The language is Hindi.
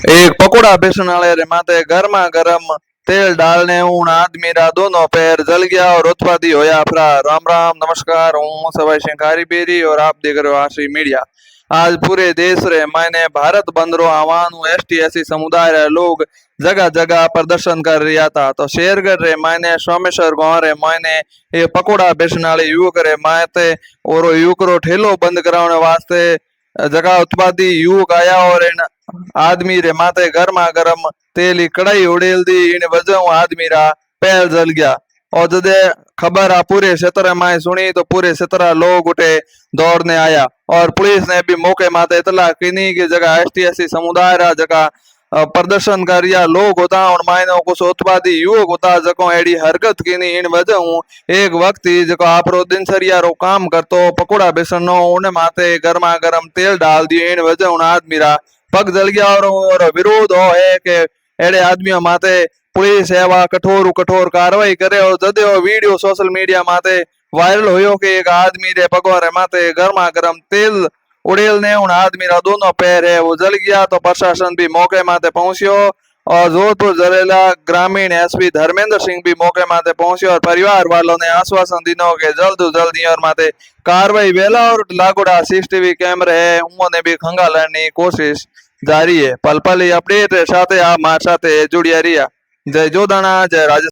एक पकोड़ा बेचने वाले रे माथे गर्मा गर्म तेल डालने उन आदमी रा दोनों पैर जल गया और उत्पादी होया फरार। राम राम नमस्कार, हूँ सवाई शिंकारी बेरी और आप देख रहे हो आशी मीडिया। आज पूरे देश रे मायने भारत बंद रो आह्वान एसटी एसी समुदाय रे लोग जगह जगह प्रदर्शन कर रिया था। तो शेरगढ़ रे मायने सोमेश्वर गांव रे मायने ये पकोड़ा बेचने वाले युवक रे मायते और युवक रो ठेलो बंद कराने वास्ते जगह उत्पादी युवक आया और इन आदमी रे माथे गर्मा गर्म तेल की कढ़ाई उड़ेल दी। इन वजह आदमी रा पैर जल गया और जदे खबर आ पूरे क्षेत्र में सुनी तो पूरे क्षेत्र लोग उठे दौड़ने आया और पुलिस ने भी मौके माते इतला किनी की जगह एसटी समुदाय रा जगह प्रदर्शन करिया लोग होता और मायने कुछ उत्पादी युवक होता जको एडी हरकत कीनी। इन वजह एक वक्त ही जको आपरो दिनचर्या रो काम करतो पकोड़ा बेचनो उन्हें माथे गर्मा गर्म तेल डाल दियो। इन वजह उन आदमी रा पग जल गया और विरोध हो है कि एड़े आदमियों माते पुलिस एवा कठोर कठोर कार्रवाई करे। और जदे वो वीडियो सोशल मीडिया माते वायरल होयो कि एक आदमी रे पगवा रे माते गर्मा गर्म तेल उड़ेल ने उन आदमी रा दोनों पैर है वो जल गया। तो प्रशासन भी मौके माते पहुंचियो और जोधपुर जिला ग्रामीण एसपी धर्मेंद्र सिंह भी मौके माते पहुंचे और परिवार वालों ने आश्वासन दिनों के जल्द और माते कार्रवाई वेला और लागोड़ा सीसीटीवी कैमरे है उन्होंने भी खंगालने की कोशिश जारी है। पल पल अपडेट साथ आप मार साथ जुड़िया रिया। जय जोधाना, जय राजस्थान।